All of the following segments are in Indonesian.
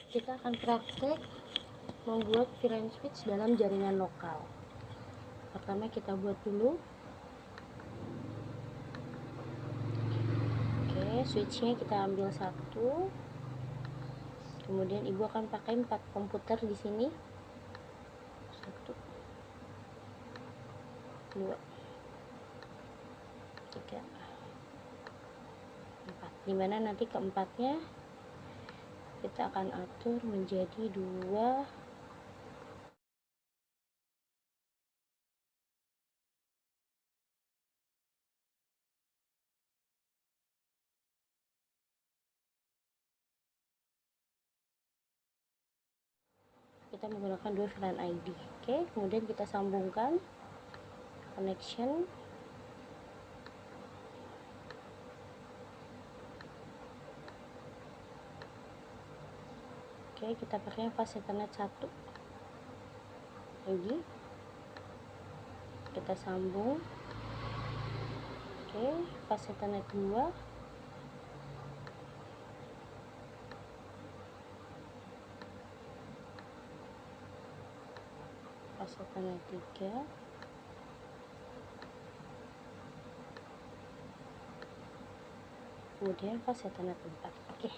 kita akan praktek membuat VLAN switch dalam jaringan lokal. Pertama kita buat dulu. Oke, switchnya kita ambil satu. Kemudian ibu akan pakai 4 komputer di sini. 1, 2, 3, 4. Dimana nanti keempatnya kita akan atur menjadi 2 kita menggunakan 2 VLAN ID. Oke, kemudian kita sambungkan connection. Oke, kita pakai fast ethernet 1 lagi, kita sambung. Oke, fast ethernet 2, fast ethernet 3, kemudian fast ethernet 4. Oke,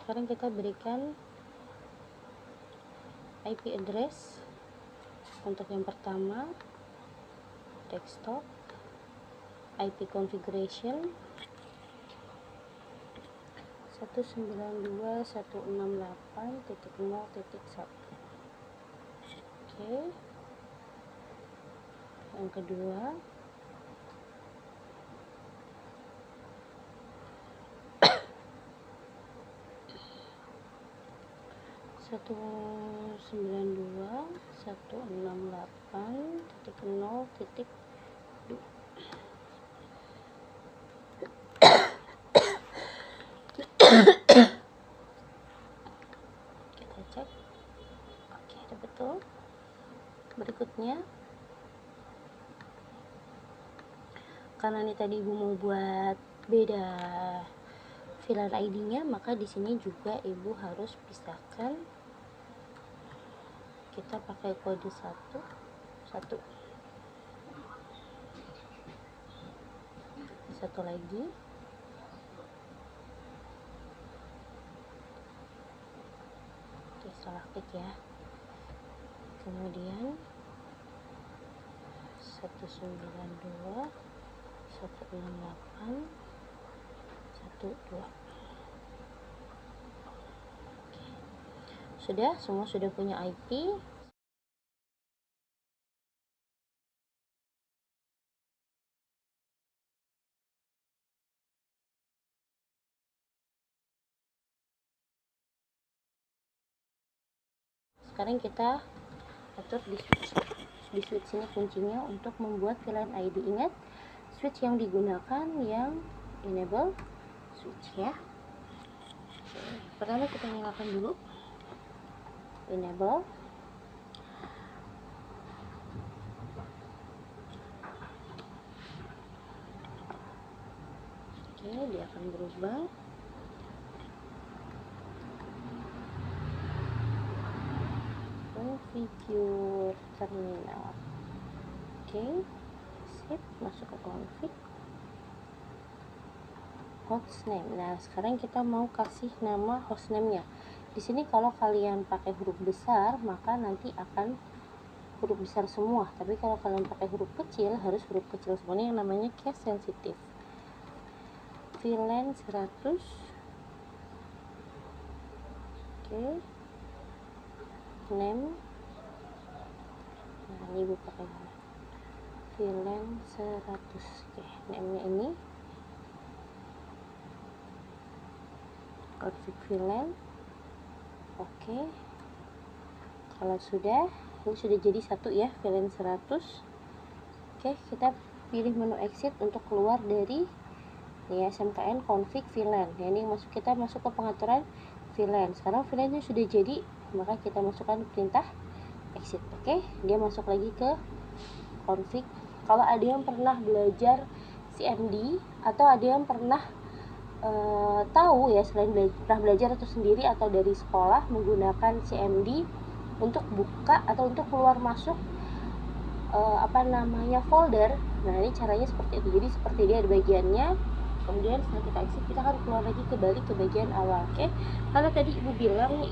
sekarang kita berikan IP address. Untuk yang pertama desktop, IP configuration 192.168.0.1. Oke, yang kedua satu sembilan dua satu enam delapan titik nol titik dua. Kita cek. Oke, ada betul. Berikutnya, karena ini tadi ibu mau buat beda VLAN ID-nya, maka di sini juga ibu harus pisahkan. Kita pakai kode 1 lagi. Oke, salah klik ya. Kemudian 192.168.1.2. Sudah, semua sudah punya IP. Sekarang kita atur di switch ini kuncinya untuk membuat VLAN ID. Ingat, switch yang digunakan yang enable switch ya. Pertama kita nyalakan dulu enable. Oke, dia akan berubah. Configure terminal. Oke, sip, masuk ke config. Hostname. Nah, sekarang kita mau kasih nama hostname-nya. Di sini kalau kalian pakai huruf besar, maka nanti akan huruf besar semua. Tapi kalau kalian pakai huruf kecil, harus huruf kecil semuanya, yang namanya case sensitive. VLAN 100. Oke. Name. Nah, ini ibu pakai VLAN 100. Oke, name-nya ini. Config VLAN. Oke, kalau sudah, ini sudah jadi satu ya, VLAN 100. Oke, kita pilih menu exit untuk keluar dari ya SMKN config VLAN. Ya, ini kita masuk ke pengaturan VLAN. Sekarang VLAN-nya sudah jadi, maka kita masukkan perintah exit. Oke, dia masuk lagi ke config. Kalau ada yang pernah belajar CMD atau ada yang pernah tahu ya, selain pernah belajar atau sendiri atau dari sekolah menggunakan CMD untuk buka atau untuk keluar masuk folder. Nah, ini caranya seperti itu. Jadi seperti dia ada bagiannya. Kemudian setelah kita exit, kita akan keluar lagi kembali ke bagian awal. Oke. Karena tadi ibu bilang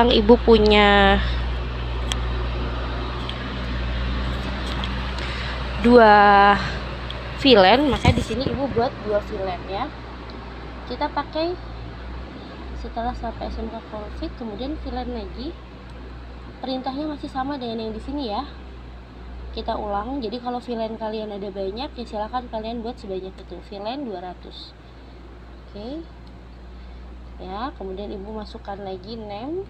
ibu punya dua VLAN, maka di sini ibu buat dua VLAN ya. Kita pakai setelah sampai SMK config, kemudian VLAN lagi. Perintahnya masih sama dengan yang di sini ya. Kita ulang. Jadi kalau VLAN kalian ada banyak, ya silakan kalian buat sebanyak itu. VLAN 200. Oke. Ya, kemudian ibu masukkan lagi name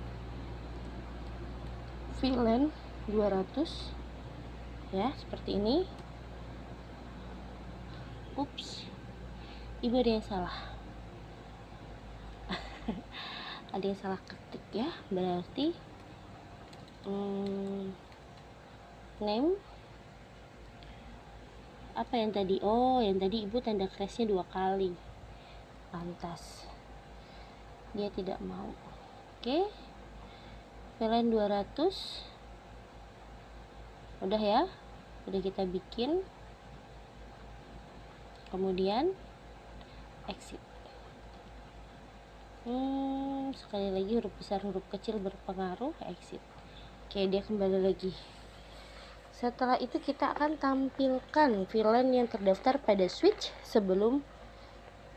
VLAN 200. Ya, seperti ini. Ups. Ibu ada yang salah. Ada yang salah ketik ya. Berarti name apa yang tadi? Oh, yang tadi ibu tanda crashnya 2 kali. Pantas dia tidak mau. Oke, VLAN 200 udah ya, udah kita bikin. Kemudian exit. Sekali lagi, huruf besar huruf kecil berpengaruh, exit. Oke, dia kembali lagi. Setelah itu kita akan tampilkan VLAN yang terdaftar pada switch sebelum.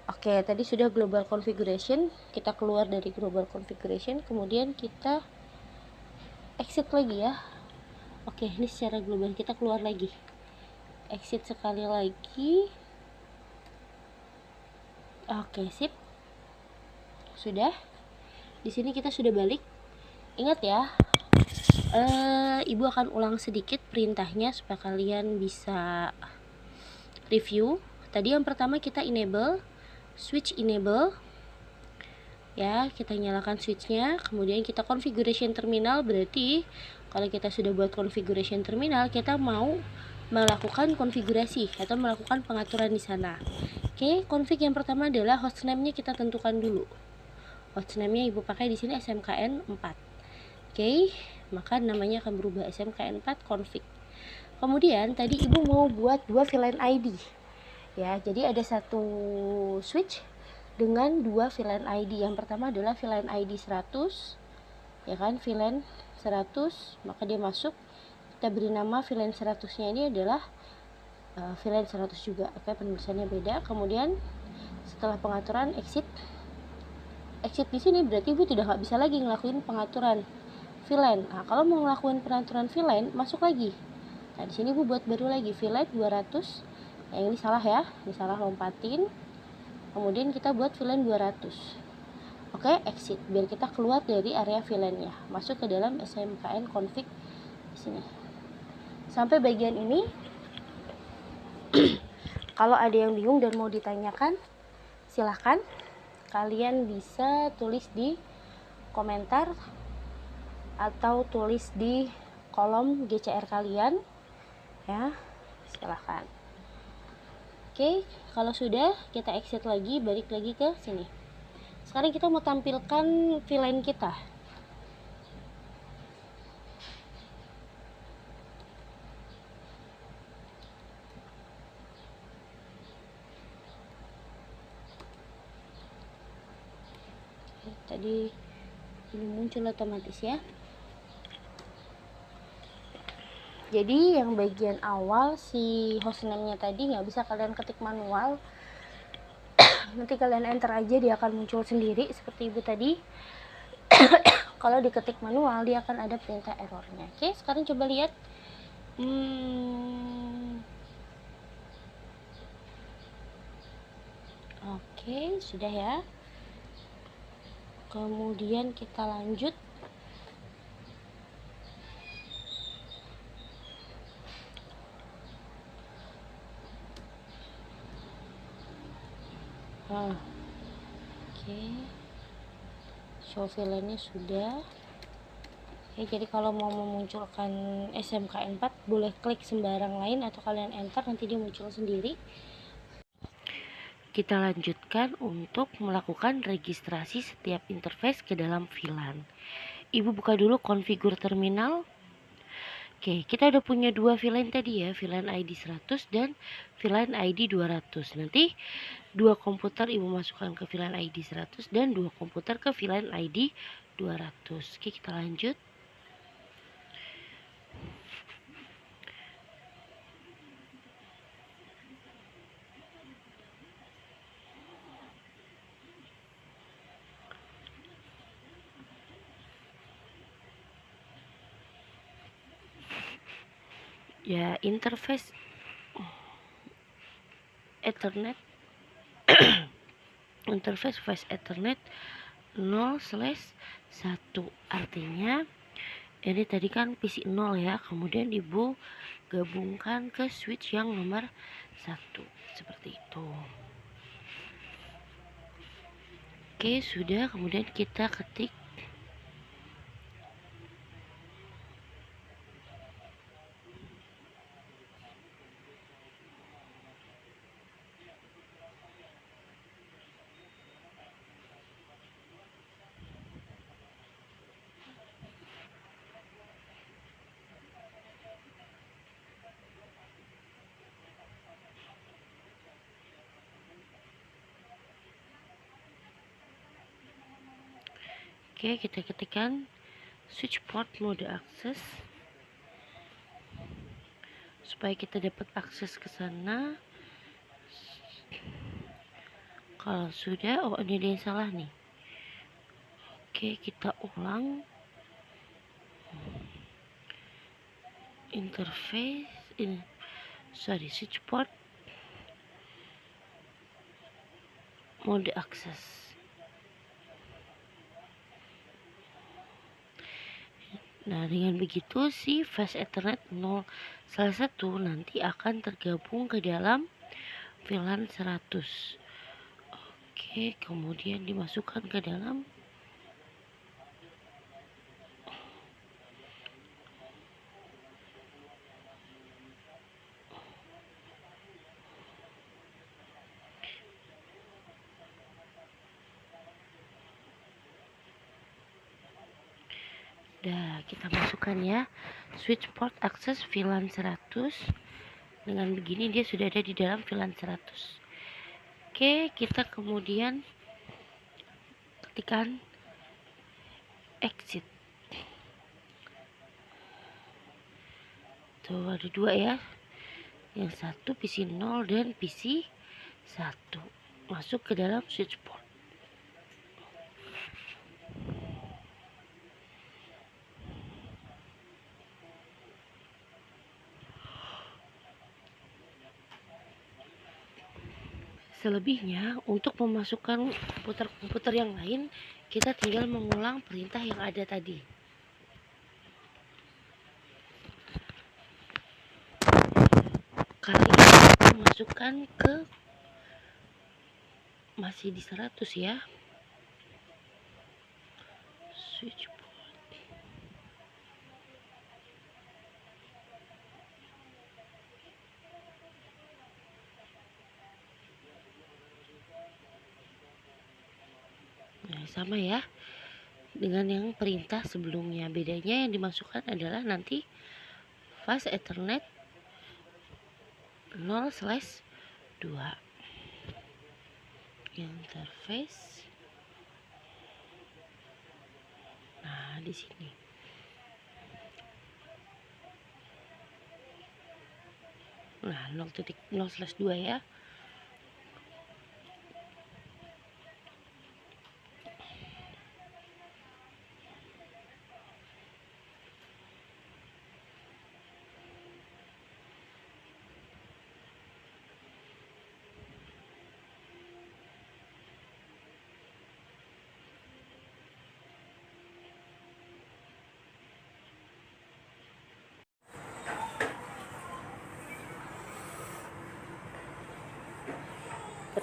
Oke, tadi sudah global configuration. Kita keluar dari global configuration, kemudian kita exit lagi ya. Oke, ini secara global kita keluar lagi. Exit sekali lagi. Oke, sip. Sudah. Di sini kita sudah balik. Ingat ya, ibu akan ulang sedikit perintahnya supaya kalian bisa review. Tadi yang pertama kita enable, switch enable. Ya, kita nyalakan switchnya, kemudian kita configuration terminal. Berarti kalau kita sudah buat configuration terminal, kita mau melakukan konfigurasi atau melakukan pengaturan di sana. Oke, config yang pertama adalah hostname-nya kita tentukan dulu. Hostname-nya ibu pakai di sini SMKN 4. Oke, maka namanya akan berubah SMKN 4 config. Kemudian tadi ibu mau buat dua VLAN ID. Ya, jadi ada satu switch dengan dua VLAN ID. Yang pertama adalah VLAN ID 100. Ya kan, VLAN 100, maka dia masuk. Kita beri nama VLAN 100-nya ini adalah VLAN 100 juga. Oke, penulisannya beda. Kemudian setelah pengaturan exit di sini berarti ibu tidak bisa lagi ngelakuin pengaturan VLAN. Nah, kalau mau ngelakuin pengaturan VLAN, masuk lagi. Nah, di sini ibu buat baru lagi VLAN 200. Yang ini salah ya, ini salah, lompatin. Kemudian kita buat VLAN 200. Oke, exit biar kita keluar dari area VLAN-nya, masuk ke dalam SMKN config di sini. Sampai bagian ini. Kalau ada yang bingung dan mau ditanyakan, silahkan kalian bisa tulis di komentar atau tulis di kolom GCR kalian ya, silahkan. Oke, kalau sudah, kita exit lagi, balik lagi ke sini. Sekarang kita mau tampilkan VLAN kita. Tadi ini muncul otomatis ya. Jadi yang bagian awal si hostname-nya tadi nggak bisa kalian ketik manual. Nanti kalian enter aja, dia akan muncul sendiri seperti ibu tadi. Kalau diketik manual, dia akan ada perintah errornya. Oke, sekarang coba lihat. Oke, sudah ya. Kemudian kita lanjut. nol. Oke, show VLAN-nya sudah. Oke, jadi kalau mau memunculkan SMK4 boleh klik sembarang lain atau kalian enter, nanti dia muncul sendiri. Kita lanjutkan untuk melakukan registrasi setiap interface ke dalam VLAN. Ibu buka dulu konfigur terminal. Oke, kita udah punya dua VLAN tadi ya, VLAN ID 100 dan VLAN ID 200. Nanti dua komputer ibu masukkan ke VLAN ID 100 dan dua komputer ke VLAN ID 200. Oke, kita lanjut. Ya, interface Ethernet interface flash Ethernet 0/1, artinya ini tadi kan PC 0 ya, kemudian ibu gabungkan ke switch yang nomor 1 seperti itu. Oke, sudah. Kemudian kita ketik kita ketikkan switch port mode akses supaya kita dapat akses ke sana. Kalau sudah, oh ini ada yang salah nih. Oke, kita ulang. Interface ini, switch port mode akses. Nah, dengan begitu si flash Ethernet 0/1 nanti akan tergabung ke dalam VLAN 100. Oke, kemudian dimasukkan ke dalam kita masukkan ya, switch port akses VLAN 100. Dengan begini dia sudah ada di dalam VLAN 100. Oke, kita kemudian ketikkan exit. Tuh ada dua ya, yang satu PC 0 dan PC 1 masuk ke dalam switch port. Selebihnya untuk memasukkan komputer-komputer yang lain, kita tinggal mengulang perintah yang ada tadi. Kali ini kita masukkan ke masih di 100 ya, switch port. Nah, sama ya dengan yang perintah sebelumnya. Bedanya yang dimasukkan adalah nanti flash Ethernet 0/2 interface. Nah, di sini. Nah, 0/2 ya.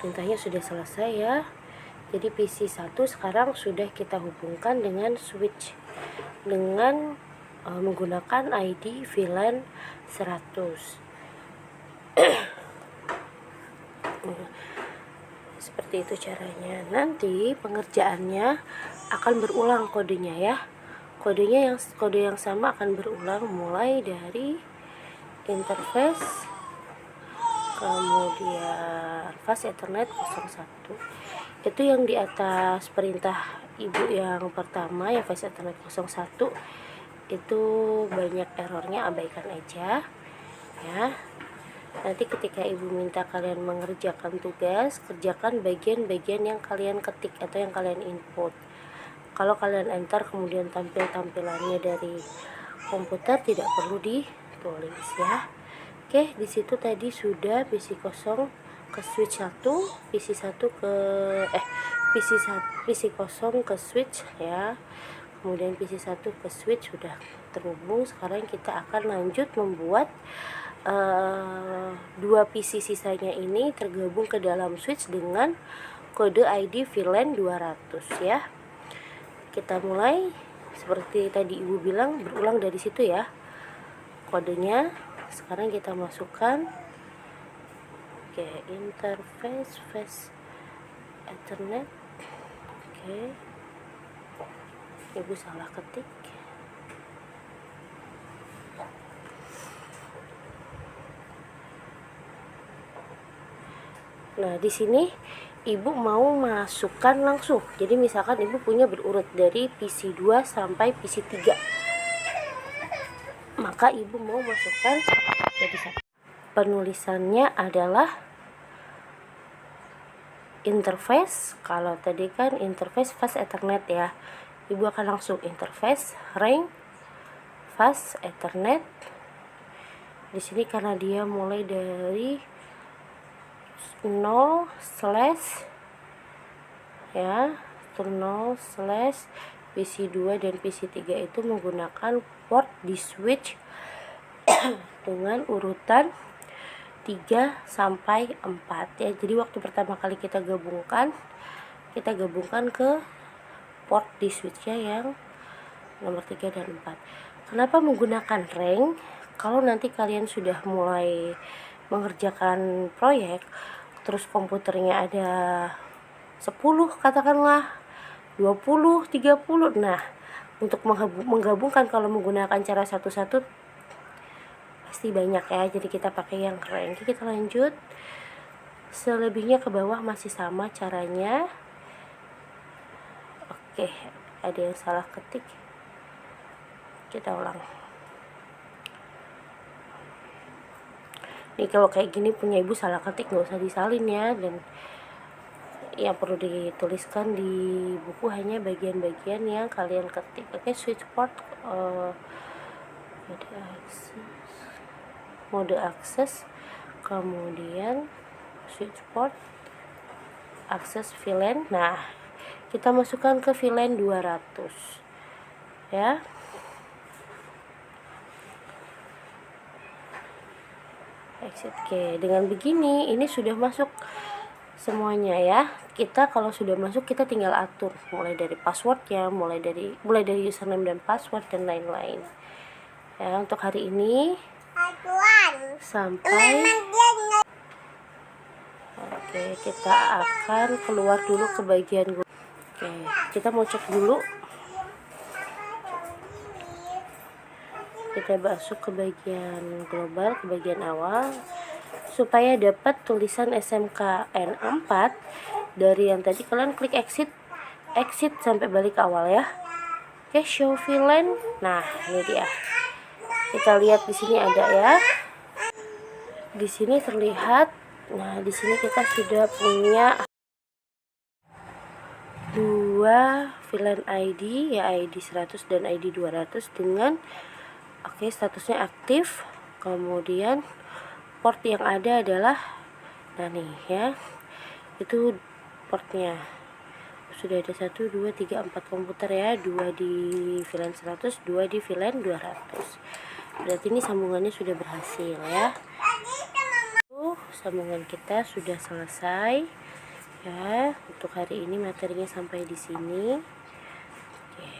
perintahnya sudah selesai ya. Jadi PC1 sekarang sudah kita hubungkan dengan switch dengan menggunakan ID VLAN 100. Seperti itu caranya. Nanti pengerjaannya akan berulang kodenya ya. Kode yang sama akan berulang mulai dari interface, kemudian fast Ethernet 01. Itu yang di atas perintah ibu yang pertama ya, fast Ethernet 01 itu banyak errornya, abaikan aja ya. Nanti ketika ibu minta kalian mengerjakan tugas, kerjakan bagian-bagian yang kalian ketik atau yang kalian input. Kalau kalian enter kemudian tampilannya dari komputer, tidak perlu ditulis ya. Oke, di situ tadi sudah PC0 ke switch 1, PC0 ke switch ya. Kemudian PC1 ke switch sudah terhubung. Sekarang kita akan lanjut membuat dua PC sisanya ini tergabung ke dalam switch dengan kode ID VLAN 200 ya. Kita mulai seperti tadi ibu bilang, berulang dari situ ya kodenya. Sekarang kita masukkan interface fast Ethernet. Ibu salah ketik. Nah, di sini ibu mau masukkan langsung. Jadi misalkan ibu punya berurut dari PC2 sampai PC3. Maka ibu mau masukkan jadi penulisannya adalah interface. Kalau tadi kan interface fast Ethernet ya. Ibu akan langsung interface ring fast Ethernet. Di sini karena dia mulai dari 0 slash ya, 0 slash PC2 dan PC3 itu menggunakan port di switch dengan urutan 3 sampai 4 ya. Jadi waktu pertama kali kita gabungkan ke port di switchnya yang nomor 3 dan 4. Kenapa menggunakan ring? Kalau nanti kalian sudah mulai mengerjakan proyek, terus komputernya ada 10 katakanlah, 20, 30. Nah, untuk menggabungkan kalau menggunakan cara satu-satu pasti banyak ya. Jadi kita pakai yang ring. Kita lanjut. Selebihnya ke bawah masih sama caranya. Oke, ada yang salah ketik. Kita ulang. Nih kalau kayak gini punya ibu salah ketik nggak usah disalin ya, dan yang perlu dituliskan di buku hanya bagian-bagian yang kalian ketik. Oke, switch port mode akses, kemudian switch port akses VLAN. Nah, kita masukkan ke VLAN 200 ya. Exit. Oke, dengan begini ini sudah masuk semuanya ya. Kita kalau sudah masuk kita tinggal atur mulai dari passwordnya, mulai dari username dan password dan lain-lain ya. Untuk hari ini sampai kita akan keluar dulu ke bagian kita mau cek dulu. Kita masuk ke bagian global, ke bagian awal, supaya dapat tulisan SMKN 4 dari yang tadi kalian klik exit sampai balik ke awal ya. Oke, show VLAN. Nah, ini dia. Kita lihat di sini ada ya. Di sini terlihat. Nah, di sini kita sudah punya dua VLAN ID ya, ID 100 dan ID 200 dengan statusnya aktif. Kemudian port yang ada adalah nih ya, itu portnya sudah ada 1, 2, 3, 4 komputer ya, 2 di VLAN 100, 2 di VLAN 200. Berarti ini sambungannya sudah berhasil ya. Sambungan kita sudah selesai. Ya, untuk hari ini materinya sampai di sini. Oke.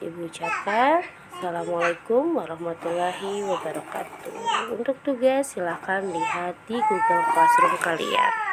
Ibu ucapkan Assalamualaikum warahmatullahi wabarakatuh. Untuk tugas silahkan lihat di Google Classroom kalian.